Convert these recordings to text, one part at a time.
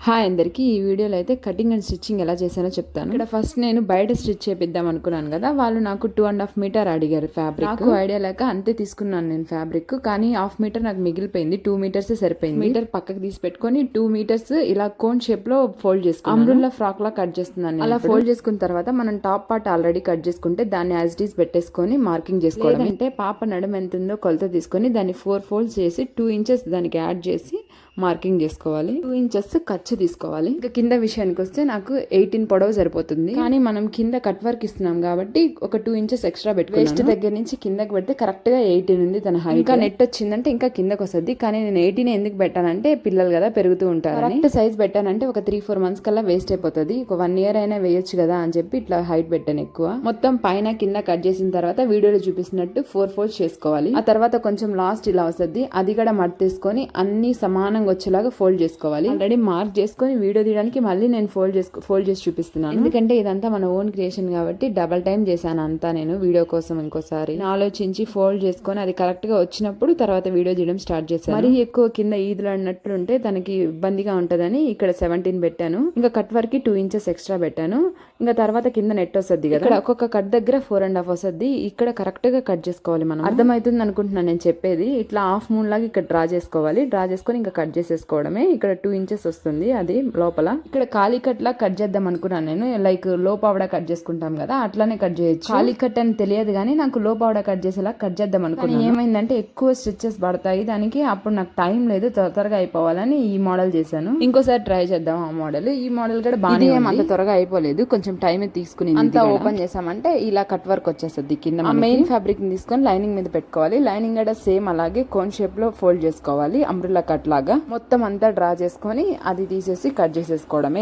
Hi అందరికీ. ఈ వీడియోలో అయితే కటింగ్ అండ్ స్టిచ్చింగ్ ఎలా చేశానో చెప్తాను. ఇక్కడ ఫస్ట్ నేను బయట స్టిచ్ చేపిద్దాం అనుకున్నాను కదా, వాళ్ళు నాకు 2.5 మీటర్ అడిగారు ఫ్యాబ్రిక్. నాకు ఐడియా లేక అంతే తీసుకున్నాను నేను ఫ్యాబ్రిక్, కానీ 1/2 మీటర్ నాకు మిగిలిపోయింది. 2 మీటర్స్ సరిపోయింది. మీటర్ పక్కకి తీసి పెట్టుకొని 2 మీటర్స్ ఇలా కోన్ షేప్ లో ఫోల్డ్ చేసుకున్నాను. అంబ్రెల్లా ఫ్రాక్ లా కట్ చేస్తున్నాను. అలా ఫోల్డ్ చేసుకున్న తర్వాత మనం టాప్ పార్ట్ ఆల్రెడీ కట్ చేసుకుంటే దాన్ని యాజ్ ఇట్ ఈస్ పెట్టేసుకొని మార్కింగ్ చేసుకోవడం. అంటే పాప నడుము ఎంత ఉందో కొలత తీసుకొని దాన్ని 4 ఫోల్డ్స్ చేసి 2 ఇంచెస్ దానికి యాడ్ చేసి మార్కింగ్ చేసుకోవాలి. 2 ఇంచెస్ ఖర్చు తీసుకోవాలి. ఇంకా కింద విషయానికి వస్తే నాకు 18 పొడవు సరిపోతుంది, కానీ మనం కింద కట్ వర్క్ ఇస్తున్నాం కాబట్టి ఒక 2 ఇంచెస్ ఎక్స్ట్రా పెట్టుకున్నాను. వేస్ట్ దగ్గర నుంచి కిందకి పెడితే కరెక్ట్ గా 18 ఉంది తన హైట్. ఇంకా నెట్ వచ్చిందంటే ఇంకా కిందకి వస్తుంది, కానీ నేను 18 ఎందుకు పెట్టానంటే పిల్లలు కదా పెరుగుతూ ఉంటారు. కరెక్ట్ సైజ్ పెట్టానంటే ఒక 3-4 మంత్స్ కల్లా వేస్ట్ అయిపోతుంది. ఒక 1 ఇయర్ అయినా వేయొచ్చు కదా అని చెప్పి ఇట్లా హైట్ పెట్టాను ఎక్కువ. మొత్తం పైన కింద కట్ చేసిన తర్వాత వీడియోలో చూపిస్తున్నట్టు 4 ఫోల్డ్స్ చేసుకోవాలి. ఆ తర్వాత కొంచెం లాస్ట్ ఇలా వస్తుంది, అది కూడా మడతేసుకొని అన్ని సమానంగా వచ్చేలాగా ఫోల్డ్ చేసుకోవాలి. ఆల్రెడీ మార్క్ చేసుకొని వీడియో తీయడానికి మళ్ళీ నేను ఫోల్డ్ చేసి చూపిస్తున్నాను, ఎందుకంటే ఇదంతా మన ఓన్ క్రియేషన్ కాబట్టి డబల్ టైం చేశాను అంతా నేను వీడియో కోసం. ఇంకోసారి ఆలోచించి ఫోల్డ్ చేసుకొని అది కరెక్ట్ గా వచ్చినప్పుడు తర్వాత వీడియో తీయడం స్టార్ట్ చేశాను. మరీ ఎక్కువ కింద ఈదులు అన్నట్లు ఉంటే తనకి ఇబ్బందిగా ఉంటదని ఇక్కడ 17 పెట్టాను. ఇంకా కట్ వరకు 2 ఇంచెస్ ఎక్స్ట్రా పెట్టాను. ఇంకా తర్వాత కింద నెట్ వస్తుంది కదా, ఇక్కడ ఒక్కొక్క కట్ దగ్గర 4.5 వస్తుంది. ఇక్కడ కరెక్ట్ గా కట్ చేసుకోవాలి. మనం అర్థమవుతుంది అనుకుంటున్నాను నేను చెప్పేది. ఇట్లా హాఫ్ మూన్ లాగా ఇక్కడ డ్రా చేసుకోవాలి. డ్రా చేసుకొని ఇంకా కట్ చేసేసుకోవడమే. ఇక్కడ 2 ఇంచెస్ వస్తుంది అది లోపల. ఇక్కడ ఖాళీ కట్ లా కట్ చేద్దాం అనుకున్నాను నేను, లైక్ లో పావడా కట్ చేసుకుంటాం కదా అట్లానే కట్ చేయొచ్చు. ఖాళీ కట్ అని తెలియదు కానీ నాకు లో పావడా కట్ చేసేలా కట్ చేద్దాం అనుకున్నాను. ఏమైందంటే ఎక్కువ స్టిచెస్ పడతాయి దానికి, అప్పుడు నాకు టైం లేదు, త్వరగా అయిపోవాలని ఈ మోడల్ చేశాను. ఇంకోసారి ట్రై చేద్దాం ఆ మోడల్. ఈ మోడల్ కూడా బాగా అంత త్వరగా అయిపోలేదు, కొంచెం టైం తీసుకుని అంతా ఓపెన్ చేసామంటే ఇలా కట్ వర్క్ వచ్చేస్తుంది. కింద మెయిన్ ఫ్యాబ్రిక్ ని తీసుకొని లైనింగ్ మీద పెట్టుకోవాలి. లైనింగ్ కూడా సేమ్ అలాగే కోన్ షేప్ లో ఫోల్డ్ చేసుకోవాలి, అంబ్రెల్లా కట్ లాగా. మొత్తం అంతా డ్రా చేసుకొని అది తీసేసి కట్ చేసేసుకోవడమే.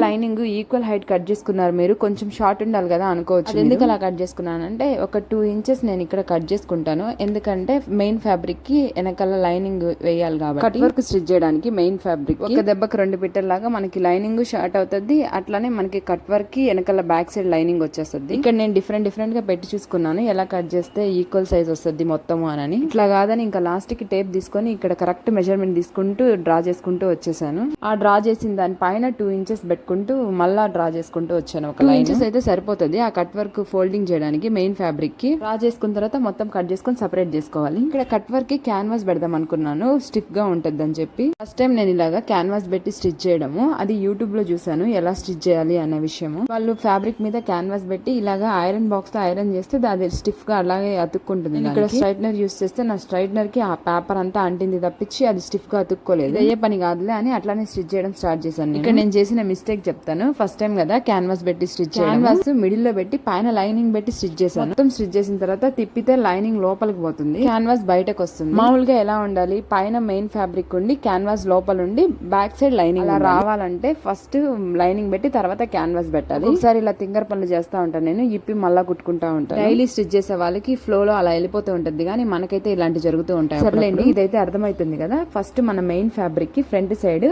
లైనింగ్ ఈక్వల్ హైట్ కట్ చేసుకున్నారు మీరు, కొంచెం షార్ట్ ఉండాలి కదా అనుకోవచ్చు. ఎందుకు అలా కట్ చేసుకున్నానంటే ఒక 2 ఇంచెస్ నేను ఇక్కడ కట్ చేసుకుంటాను, ఎందుకంటే మెయిన్ ఫ్యాబ్రిక్ కి వెనకాల లైనింగ్ వేయాలి కాబట్టి. కట్ వర్క్ స్టిచ్ చేయడానికి మెయిన్ ఫ్యాబ్రిక్ ఒక దెబ్బకి 2 పిట్టల లాగా మనకి లైనింగ్ షార్ట్ అవుతుంది, అట్లానే మనకి కట్ వర్క్ కి వెనకాల బ్యాక్ సైడ్ లైనింగ్ వచ్చేస్తుంది. ఇక్కడ నేను డిఫరెంట్ గా పెట్టి చూసుకున్నాను ఎలా కట్ చేస్తే ఈక్వల్ సైజ్ వస్తుంది మొత్తం అని. ఇట్లా కాదని ఇంకా లాస్ట్ కి టేప్ తీసుకొని ఇక్కడ కరెక్ట్ మెజర్మెంట్ తీసుకుంటూ డ్రా చేసుకుంటూ వచ్చేసాను. ఆ డ్రా చేసిన దాని పైన 2 ఇంచెస్ పెట్టుకుంటూ మళ్ళా డ్రా చేసుకుంటూ వచ్చాను. ఒక 2 ఇంచెస్ అయితే సరిపోతుంది ఆ కట్ వర్క్ ఫోల్డింగ్ చేయడానికి. మెయిన్ ఫ్యాబ్రిక్ కి డ్రా చేసుకున్న తర్వాత మొత్తం కట్ చేసుకొని సెపరేట్ చేసుకోవాలి. ఇక్కడ కట్ వర్క్ కి క్యాన్వాస్ పెడదాం అనుకున్నాను, స్టిఫ్ గా ఉంటది అని చెప్పి. ఫస్ట్ టైం నేను ఇలాగా క్యాన్వాస్ పెట్టి స్టిచ్ చేయడము, అది యూట్యూబ్ లో చూసాను ఎలా స్టిచ్ చేయాలి అనే విషయము. వాళ్ళు ఫ్యాబ్రిక్ మీద క్యాన్వాస్ పెట్టి ఇలాగా ఐరన్ బాక్స్ తో ఐరన్ చేస్తే అది స్టిఫ్ గా అలాగే అతుక్కుంటుంది. ఇక్కడ స్ట్రైట్నర్ యూస్ చేస్తే నా స్ట్రైట్నర్ కి ఆ పేపర్ అంతా అంటింది తప్పించి అది స్టిఫ్ గా అతుక్కోలేదు. అయ్యే పని కాదులే అని అట్లానే స్టిచ్ చేయడం స్టార్ట్ చేశాను. ఇక్కడ నేను చేసిన మిస్టేక్ చెప్తాను. ఫస్ట్ టైం కదా క్యాన్వాస్ పెట్టి స్టిచ్ చేయడం, క్యాన్వాస్ మిడిల్ లో పెట్టి పైన లైనింగ్ పెట్టి స్టిచ్ చేశాను. మొత్తం స్టిచ్ చేసిన తర్వాత తిప్పితే లైనింగ్ లోపలికి పోతుంది, క్యాన్వాస్ బయటకు వస్తుంది. మామూలుగా ఎలా ఉండాలి, పైన మెయిన్ ఫ్యాబ్రిక్ ఉండి క్యాన్వాస్ లోపల ఉండి బ్యాక్ సైడ్ లైనింగ్. అలా రావాలంటే ఫస్ట్ లైనింగ్ పెట్టి తర్వాత క్యాన్వాస్ పెట్టాలి. ఒకసారి ఇలా తింగర్ పనులు చేస్తా ఉంటాను నేను, ఇప్పి మళ్ళా కుట్టుకుంటా ఉంటాను. డైలీ స్టిచ్ చేసే వాళ్ళకి ఫ్లో లో అలా వెళ్ళిపోతూ ఉంటుంది, కానీ మనకైతే ఇలాంటి జరుగుతూ ఉంటాయి. సర్లేండి, ఇదైతే అర్థమవుతుంది కదా. ఫస్ట్ మన మెయిన్ ఫ్యాబ్రిక్ కి ఫ్రంట్ సైడ్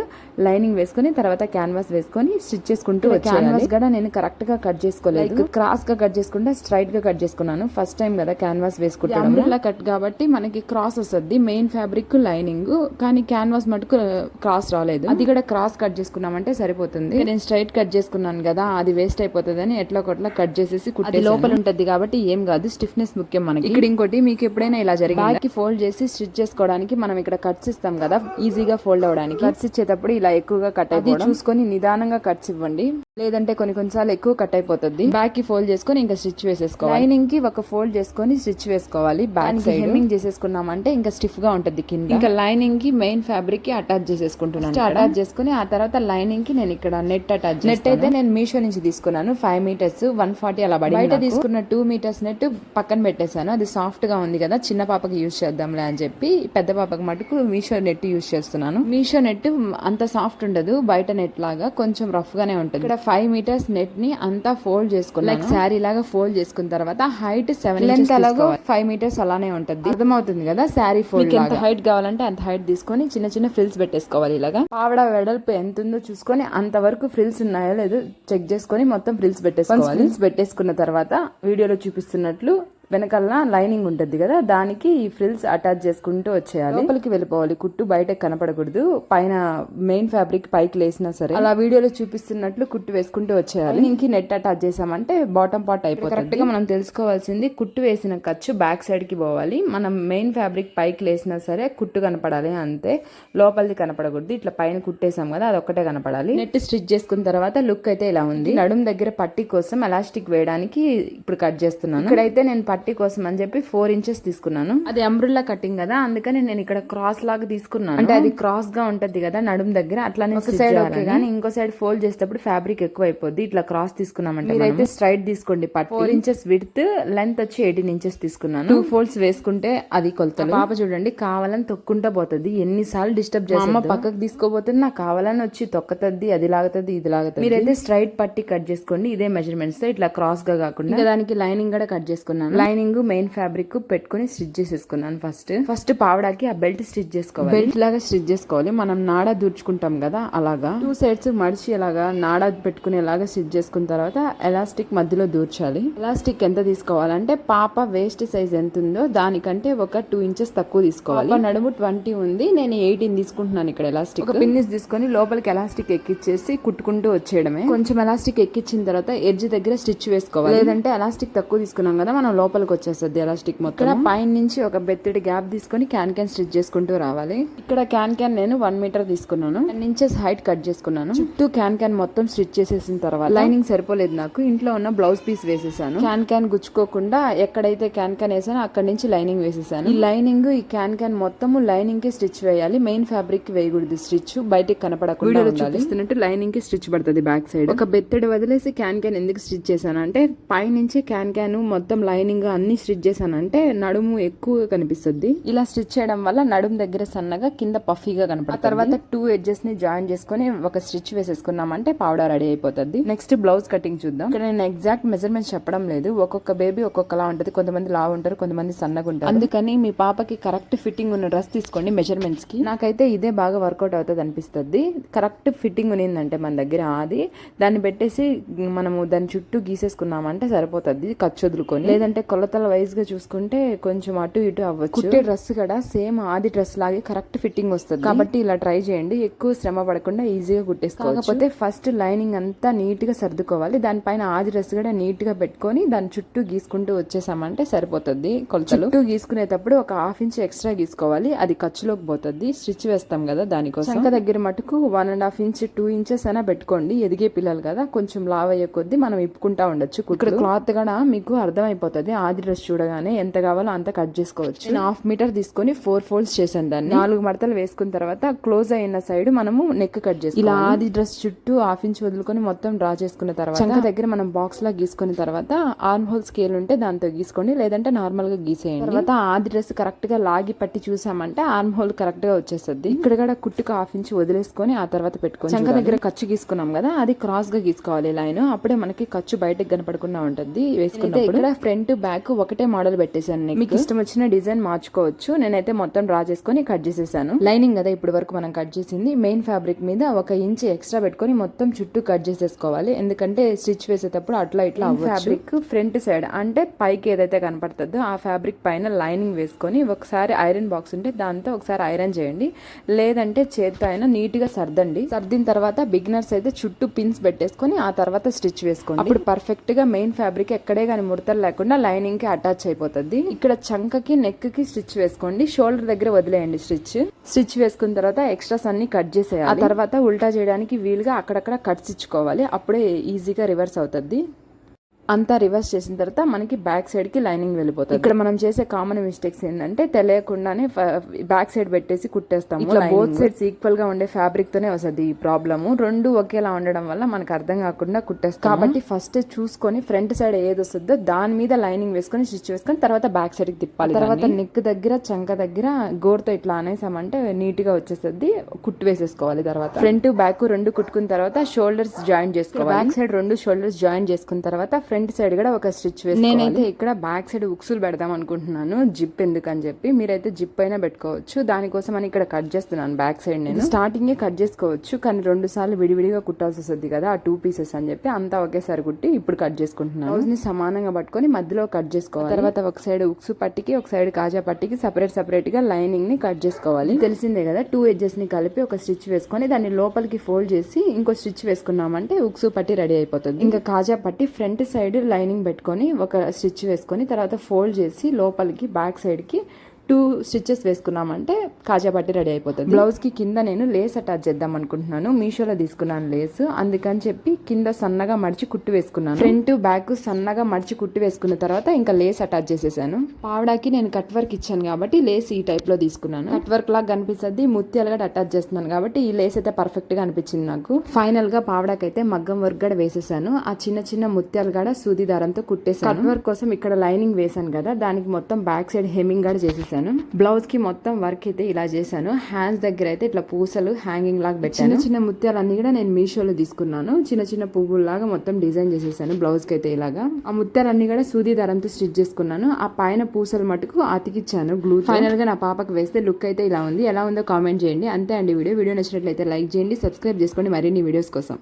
లైనింగ్ వేసుకుని తర్వాత క్యాన్వాస్ వేసుకొని స్టిచ్ చేసుకుంటూ వచ్చాను. క్యాన్వాస్ కూడా నేను కరెక్ట్ గా కట్ చేసుకోలేదు, క్రాస్ గా కట్ చేసుకుంటే స్ట్రైట్ గా కట్ చేసుకున్నాను. ఫస్ట్ టైం కదా క్యాన్వాస్ వేసుకుంటాను. ఇలా కట్ కాబట్టి మనకి క్రాస్ వస్తుంది మెయిన్ ఫ్యాబ్రిక్ లైనింగ్, కానీ క్యాన్వాస్ మటుకు క్రాస్ రాలేదు. అది కూడా క్రాస్ కట్ చేసుకున్నామంటే సరిపోతుంది. నేను స్ట్రైట్ కట్ చేసుకున్నాను కదా, అది వేస్ట్ అయిపోతుంది అని ఎట్లా కొట్లా కట్ చేసేసి కుట్టి లోపల ఉంటది కాబట్టి ఏం కాదు, స్టిఫ్నెస్ ముఖ్యం మనకి. ఇక్కడ ఇంకోటి, మీకు ఎప్పుడైనా ఇలా జరిగింది బ్యాక్ కి ఫోల్డ్ చేసి స్టిచ్ చేసుకోవడానికి మనం ఇక్కడ కట్స్ ఇస్తాం కదా ఈజీగా ఫోల్డ్ అవడానికి. కట్స్ ఇచ్చేటప్పుడు ఇలా ఎక్కువగా కట్ అయిపోవడం చూసుకొని నిదానంగా కట్స్ ఇవ్వండి, లేదంటే కొన్నిసార్లు ఎక్కువ కట్ అయిపోతుంది. బ్యాక్ కి ఫోల్డ్ చేసుకొని ఇంకా స్టిచ్ వేసేసుకోవాలి. లైనింగ్ కి ఒక ఫోల్డ్ చేసుకొని స్టిచ్ వేసుకోవాలి. బ్యాక్ సైడ్ హెమ్మింగ్ చేసేసుకున్నామంటే ఇంకా స్టిఫ్ గా ఉంటది కింద. ఇంకా లైనింగ్ కి మెయిన్ ఫ్యాబ్రిక్ కి అటాచ్ చేసేసుకుంటున్నాను. అటాచ్ చేసుకుని ఆ తర్వాత లైనింగ్ కి నేను ఇక్కడ నెట్ అటాచ్. నెట్ అయితే నేను మీషో నుంచి తీసుకున్నాను 5 మీటర్స్ 140 అలా పడి. బయట తీసుకున్న 2 మీటర్స్ నెట్ పక్కన పెట్టేశాను, అది సాఫ్ట్ గా ఉంది కదా చిన్న పాపకి యూజ్ చేద్దాంలే అని చెప్పి పెద్ద పాపకి మటుకు మీషో నెట్ యూజ్ చేస్తున్నాను. మీషో నెట్ అంత సాఫ్ట్ ఉండదు, బయట నెట్ లాగా కొంచెం రఫ్ గానే ఉంటుంది. ఇక్కడ 5 మీటర్స్ నెట్ ని అంతా ఫోల్డ్ చేసుకున్నాను, లైక్ శారీ లాగా ఫోల్డ్ చేసుకున్న తర్వాత హైట్ 7 ఇంచెస్, 5 మీటర్స్ అలానే ఉంటుంది. అర్థమవుతుంది కదా శారీ ఫోల్డ్. ఎంత హైట్ కావాలంటే అంత హైట్ తీసుకొని చిన్న చిన్న ఫ్రిల్స్ పెట్టేసుకోవాలి. ఇలాగా పావడ వెడల్పు ఎంత ఉందో చూసుకొని అంతవరకు ఫ్రిల్స్ ఉన్నాయో లేదో చెక్ చేసుకొని మొత్తం ఫ్రిల్స్ పెట్టేసుకోవాలి. ఫ్రిల్స్ పెట్టేసుకున్న తర్వాత వీడియోలో చూపిస్తున్నట్లు వెనకాల లైనింగ్ ఉంటుంది కదా, దానికి ఈ ఫ్రిల్స్ అటాచ్ చేసుకుంటూ వచ్చేయాలి. లోపలికి వెళ్ళిపోవాలి, కుట్టు బయటకు కనపడకూడదు. పైన మెయిన్ ఫ్యాబ్రిక్ పైకి లేసినా సరే అలా వీడియోలో చూపిస్తున్నట్లు కుట్టు వేసుకుంటూ వచ్చేయాలి. ఇంక నెట్ అటాచ్ చేసామంటే బాటమ్ పార్ట్ అయిపోతుంది. కరెక్ట్ గా మనం తెలుసుకోవాల్సింది, కుట్టు వేసిన ఖర్చు బ్యాక్ సైడ్ కి పోవాలి. మనం మెయిన్ ఫ్యాబ్రిక్ పైకి లేసినా సరే కుట్టు కనపడాలి అంతే, లోపలిది కనపడకూడదు. ఇట్లా పైన కుట్టేసాం కదా, అది ఒక్కటే కనపడాలి. నెట్ స్టిచ్ చేసుకున్న తర్వాత లుక్ అయితే ఇలా ఉంది. నడుం దగ్గర పట్టీ కోసం ఎలాస్టిక్ వేయడానికి ఇప్పుడు కట్ చేస్తున్నాను. ఇక్కడైతే నేను పట్టీ కోసం అని చెప్పి 4 ఇంచెస్ తీసుకున్నాను. అది అంబ్రెల్లా కటింగ్ కదా, అందుకని నేను ఇక్కడ క్రాస్ లాగా తీసుకున్నాను. అంటే అది క్రాస్ గా ఉంటది కదా నడుం దగ్గర, అట్లానే ఒక సైడ్ ఓకే కానీ ఇంకో సైడ్ ఫోల్డ్ చేసేటప్పుడు ఫ్యాబ్రిక్ ఎక్కువ అయిపోద్ది. ఇట్లా క్రాస్ తీసుకున్నామంటే మీరైతే స్ట్రైట్ తీసుకోండి. 4 ఇంచెస్ విడ్త్, లెంత్ వచ్చి 18 ఇంచెస్ తీసుకున్నాను. 2 ఫోల్డ్స్ వేసుకుంటే అది కొలతలు. పాప చూడండి కావాలని తొక్కుంటా పోతుంది, ఎన్నిసార్లు డిస్టర్బ్ చేసి అమ్మ పక్కకు తీసుకోబోతుంది, నాకు కావాలని వచ్చి తొక్కతద్ది, అది లాగుతుంది ఇది లాగుతుంది. మీరైతే స్ట్రైట్ పట్టి కట్ చేసుకోండి ఇదే మెజర్మెంట్స్ తో, ఇట్లా క్రాస్ గా కాకుండా. దానికి లైనింగ్ కూడా కట్ చేసుకున్నాను. లైనింగ్ మెయిన్ ఫ్యాబ్రిక్ పెట్టుకుని స్టిచ్ చేసేసుకున్నాను. ఫస్ట్ పావడాకి ఆ బెల్ట్ స్టిచ్ చేసుకోవాలి. బెల్ట్ లాగా స్టిచ్ చేసుకోవాలి. మనం నాడా దూర్చుకుంటాం కదా అలాగా 2 సైడ్స్ మడిచి అలాగా నాడా పెట్టుకునేలాగా స్టిచ్ చేసుకున్న తర్వాత ఎలాస్టిక్ మధ్యలో దూర్చాలి. ఎలాస్టిక్ ఎంత తీసుకోవాలంటే పాప వేస్ట్ సైజ్ ఎంత ఉందో దానికంటే ఒక 2 ఇంచెస్ తక్కువ తీసుకోవాలి. నడుము 20 ఉంది, నేను 18 తీసుకుంటున్నాను. ఇక్కడ ఎలాస్టిక్ ఒక పిన్నిస్ తీసుకొని లోపలికి ఎలాస్టిక్ ఎక్కిచ్చేసి కుట్టుకుంటూ వచ్చేయడమే. కొంచెం ఎలాస్టిక్ ఎక్కించిన తర్వాత ఎడ్జ్ దగ్గర స్టిచ్ వేసుకోవాలి, లేదంటే ఎలాస్టిక్ తక్కువ తీసుకున్నాం కదా మనం లోపలికి వచ్చేస్తుంది ఎలాస్టిక్ మొత్తం. పైన నుంచి ఒక బెత్తడి గ్యాప్ తీసుకొని క్యాన్ స్టిచ్ చేసుకుంటూ రావాలి. ఇక్కడ క్యాన్ నేను 1 మీటర్ తీసుకున్నాను. 10 ఇంచెస్ హైట్ కట్ చేసుకున్నాను. చుట్టూ క్యాన్ మొత్తం స్టిచ్ చేసేసిన తర్వాత లైనింగ్ సరిపోలేదు నాకు, ఇంట్లో ఉన్న బ్లౌజ్ పీస్ వేసేసాను. క్యాన్ గుచ్చుకోకుండా ఎక్కడైతే క్యాన్ వేసానో అక్కడ నుంచి లైనింగ్ వేసేసాను. ఈ లైనింగ్ ఈ క్యాన్ మొత్తము లైనింగ్ కి స్టిచ్ వేయాలి, మెయిన్ ఫ్యాబ్రిక్ కి వేయకూడదు. స్టిచ్ బయటికి కనపడకుండా వీడియోలో చూపిస్తున్నట్టు లైనింగ్ కి స్టిచ్ పడుతుంది బ్యాక్ సైడ్. ఒక బెత్తడి వదిలేసి క్యాన్ ఎందుకు స్టిచ్ చేశాను అంటే పైనుంచి క్యాన్ మొత్తం లైనింగ్ అన్ని స్టిచ్ చేశానంటే నడుము ఎక్కువ కనిపిస్తుంది. ఇలా స్టిచ్ చేయడం వల్ల నడుము దగ్గర సన్నగా కింద పఫీగా కనపడుతుంది. తర్వాత 2 ఎడ్జెస్ ని జాయిన్ చేసుకుని ఒక స్టిచ్ వేసేసుకున్నామంటే పౌడర్ రెడీ అయిపోతుంది. నెక్స్ట్ బ్లౌజ్ కటింగ్ చూద్దాం. ఇక్కడ నేను ఎగ్జాక్ట్ మెజర్మెంట్ చెప్పడం లేదు, ఒక్కొక్క బేబీ ఒక్కొక్కలా ఉంటది. కొంతమంది లావు ఉంటారు, కొంతమంది సన్నగా ఉంటారు. అందుకని మీ పాపకి కరెక్ట్ ఫిట్టింగ్ ఉన్న డ్రెస్ తీసుకోండి మెజర్మెంట్స్ కి. నాకైతే ఇదే బాగా వర్కౌట్ అవుతుంది అనిపిస్తుంది. కరెక్ట్ ఫిట్టింగ్ ఉన్నిందంటే మన దగ్గర అది దాన్ని పెట్టేసి మనము దాని చుట్టూ గీసేసుకున్నామంటే సరిపోతుంది ఖర్చు వదులుకొని. లేదంటే కొలతల వైజ్ గా చూసుకుంటే కొంచెం అటు ఇటు అవ్వచ్చు. కుట్టే డ్రెస్ కూడా సేమ్ ఆది డ్రెస్ లాగే కరెక్ట్ ఫిట్టింగ్ వస్తుంది. కాబట్టి ఇలా ట్రై చేయండి, ఎక్కువ శ్రమ పడకుండా ఈజీగా కుట్టేసుకోవచ్చు. కాకపోతే ఫస్ట్ లైనింగ్ అంతా నీట్ గా సర్దుకోవాలి. దానిపైన ఆది డ్రెస్ కూడా నీట్ గా పెట్టుకొని దాని చుట్టూ గీసుకుంటూ వచ్చేసామంటే సరిపోతుంది. కొలతలు చుట్టూ గీసుకునేటప్పుడు ఒక 1/2 ఇంచ్ ఎక్స్ట్రా గీసుకోవాలి, అది ఖర్చులోకి పోతుంది. స్టిచ్ వేస్తాం కదా దానికోసం. సంక దగ్గర మటుకు 1.5 ఇంచ్ 2 ఇంచెస్ అయినా పెట్టుకోండి. ఎదిగే పిల్లలు కదా, కొంచెం లావ్ అయ్యే కొద్దీ మనం ఇప్పుకుంటా ఉండొచ్చు. ఇక్కడ క్లాత్ కూడా మీకు అర్థమైపోతుంది. ఆది డ్రెస్ చూడగానే ఎంత కావాలో అంత కట్ చేసుకోవచ్చు. నేను 1/2 మీటర్ తీసుకొని 4 ఫోల్డ్స్ చేశాను. దాన్ని 4 మడతలు వేసుకున్న తర్వాత క్లోజ్ అయిన సైడ్ మనము నెక్ కట్ చేసుకోవాలి. ఇలా ఆది డ్రెస్ చుట్టూ 1/2 ఇంచ్ వదులుకొని మొత్తం డ్రా చేసుకున్న తర్వాత చంక దగ్గర మనం బాక్స్ లా గీసుకున్న తర్వాత ఆర్మ్ హోల్ స్కేల్ ఉంటే దాంతో గీసుకోండి, లేదంటే నార్మల్ గా గీసేయండి. తర్వాత ఆది డ్రెస్ కరెక్ట్ గా లాగి పట్టి చూసామంటే ఆర్మ్ హోల్ కరెక్ట్ గా వచ్చేస్తుంది. ఇక్కడ కూడా కుట్టుకు 1/2 ఇంచ్ వదిలేసుకొని ఆ తర్వాత పెట్టుకోండి. చంక దగ్గర ఖర్చు గీసుకున్నాం కదా, అది క్రాస్ గా గీసుకోవాలి లైన్, అప్పుడే మనకి ఖర్చు బయటకు కనపడకుండా ఉంటుంది వేసుకున్నప్పుడు. ఇక్కడ ఫ్రంట్ బ్యాక్ ఒకటే మోడల్ పెట్టేశాను. మీకు ఇష్టం వచ్చిన డిజైన్ మార్చుకోవచ్చు. నేనైతే మొత్తం డ్రా చేసుకొని కట్ చేసేసాను. లైనింగ్ కదా ఇప్పుడు వరకు మనం కట్ చేసింది. మెయిన్ ఫ్యాబ్రిక్ మీద 1 ఇంచ్ ఎక్స్ట్రా పెట్టుకొని మొత్తం చుట్టూ కట్ చేసేసుకోవాలి, ఎందుకంటే స్టిచ్ వేసేటప్పుడు అట్లా ఇట్లా ఫ్యాబ్రిక్ ఫ్రంట్ సైడ్ అంటే పైకి ఏదైతే కనపడుతుందో ఆ ఫ్యాబ్రిక్ పైన లైనింగ్ వేసుకొని ఒకసారి ఐరన్ బాక్స్ ఉంటే దాంతో ఒకసారి ఐరన్ చేయండి, లేదంటే చేత్తో అయినా నీట్ గా సర్దండి. సర్దిన తర్వాత బిగినర్స్ అయితే చుట్టూ పిన్స్ పెట్టేసుకొని ఆ తర్వాత స్టిచ్ వేసుకోండి. అప్పుడు పర్ఫెక్ట్ గా మెయిన్ ఫ్యాబ్రిక్ ఎక్కడే కానీ ముడతలు లేకుండా లైనింగ్ కి అటాచ్ అయిపోతుంది. ఇక్కడ చంకకి నెక్ కి స్టిచ్ వేసుకోండి, షోల్డర్ దగ్గర వదిలేయండి స్టిచ్ వేసుకున్న తర్వాత ఎక్స్ట్రాస్ అన్ని కట్ చేసేయాలి. ఆ తర్వాత ఉల్టా చేయడానికి వీలుగా అక్కడక్కడ కట్స్ ఇచ్చుకోవాలి, అప్పుడే ఈజీగా రివర్స్ అవుతుంది. అంతా రివర్స్ చేసిన తర్వాత మనకి బ్యాక్ సైడ్ కి లైనింగ్ వెళ్ళిపోతుంది. ఇక్కడ మనం చేసే కామన్ మిస్టేక్స్ ఏంటంటే తెలియకుండానే బ్యాక్ సైడ్ పెట్టేసి కుట్టేస్తాము. ఇట్లా బోత్ సైడ్స్ ఈక్వల్ గా ఉండే ఫ్యాబ్రిక్ తోనే వస్తుంది ఈ ప్రాబ్లమ్. రెండు ఒకేలా ఉండడం వల్ల మనకు అర్థం కాకుండా కుట్టేస్తాం. కాబట్టి ఫస్ట్ చూసుకొని ఫ్రంట్ సైడ్ ఏది వస్తుందో దాని మీద లైనింగ్ వేసుకొని స్టిచ్ వేసుకొని తర్వాత బ్యాక్ సైడ్ కి తిప్పాలి. తర్వాత నెక్ దగ్గర చంక దగ్గర గోర్తో ఇట్లా అనేసామంటే నీట్ గా వచ్చేస్తుంది. కుట్టు వేసేసుకోవాలి. తర్వాత ఫ్రంట్ బ్యాక్ రెండు కుట్టుకున్న తర్వాత షోల్డర్స్ జాయిన్ చేసుకోవాలి. బ్యాక్ సైడ్ రెండు షోల్డర్స్ జాయిన్ చేసుకున్న తర్వాత ఫ్రంట్ సైడ్ కూడా ఒక స్టిచ్ వేసుకోవాలి. నేనైతే ఇక్కడ బ్యాక్ సైడ్ ఉక్సులు పెడదాం అనుకుంటున్నాను, జిప్ ఎందుకని చెప్పి. మీరైతే జిప్ అయినా పెట్టుకోవచ్చు. దానికోసం అని ఇక్కడ కట్ చేస్తున్నాను బ్యాక్ సైడ్. నేను స్టార్టింగే కట్ చేసుకోవచ్చు, కానీ 2 సార్లు విడివిడిగా కుట్టాల్సి వస్తుంది కదా ఆ 2 పీసెస్ అని చెప్పి అంతా ఒకేసారి కుట్టి ఇప్పుడు కట్ చేసుకుంటున్నాను. బ్లౌజ్ ని సమానంగా పట్టుకొని మధ్యలో కట్ చేసుకోవాలి. తర్వాత ఒక సైడ్ ఉక్సు పట్టికి ఒక సైడ్ కాజా పట్టికి సెపరేట్ గా లైనింగ్ ని కట్ చేసుకోవాలి. తెలిసిందే కదా, 2 ఎడ్జెస్ ని కలిపి ఒక స్టిచ్ వేసుకొని దాన్ని లోపలికి ఫోల్డ్ చేసి ఇంకో స్టిచ్ వేసుకున్నామంటే ఉక్సు పట్టి రెడీ అయిపోతుంది. ఇంకా కాజా పట్టి ఫ్రంట్ సైడ్ లైనింగ్ పెట్టుకొని ఒక స్టిచ్ వేసుకొని తర్వాత ఫోల్డ్ చేసి లోపలికి బ్యాక్ సైడ్ కి 2 స్టిచెస్ వేసుకున్నామంటే కాజా పట్టి రెడీ అయిపోతుంది. బ్లౌజ్ కి కింద నేను లేస్ అటాచ్ చేద్దాం అనుకుంటున్నాను. మీషోలో తీసుకున్నాను లేస్, అందుకని చెప్పి కింద సన్నగా మడిచి కుట్టు వేసుకున్నాను. ఫ్రంట్ బ్యాక్ సన్నగా మడిచి కుట్టు వేసుకున్న తర్వాత ఇంకా లేస్ అటాచ్ చేసేసాను. పావడాకి నేను కట్ వర్క్ ఇచ్చాను కాబట్టి లేస్ ఈ టైప్ లో తీసుకున్నాను. కట్ వర్క్ లాగా కనిపిస్తుంది, ముత్యాలుగా అటాచ్ చేస్తున్నాను కాబట్టి ఈ లేస్ అయితే పర్ఫెక్ట్ గా అనిపించింది నాకు. ఫైనల్ గా పావడాకి అయితే మగ్గం వర్క్ కూడా వేసేసాను. ఆ చిన్న ముత్యాలు కూడా సూది దారంతో కుట్టేసాను. కట్ వర్క్ కోసం ఇక్కడ లైనింగ్ వేసాను కదా, దానికి మొత్తం బ్యాక్ సైడ్ హెమ్మింగ్ కూడా చేసేసాను. బ్లౌజ్ కి మొత్తం వర్క్ అయితే ఇలా చేశాను. హ్యాండ్స్ దగ్గర అయితే ఇట్లా పూసలు హ్యాంగింగ్ లాగా పెట్టాను. చిన్న ముత్యాలన్నీ కూడా నేను మీషోలో తీసుకున్నాను. చిన్న పువ్వుల్లాగా మొత్తం డిజైన్ చేసేసాను బ్లౌజ్ కి అయితే ఇలాగా. ఆ ముత్యాలన్నీ కూడా సూది దారంతో స్టిచ్ చేసుకున్నాను. ఆ పైన పూసలు మటుకు అతికిచ్చాను గ్లూ. ఫైనల్ గా నా పాపకు వేస్తే లుక్ అయితే ఇలా ఉంది. ఎలా ఉందో కామెంట్ చేయండి. అంతే అండి వీడియో నచ్చినట్లయితే లైక్ చేయండి, సబ్స్క్రైబ్ చేసుకోండి మరిన్ని వీడియోస్ కోసం.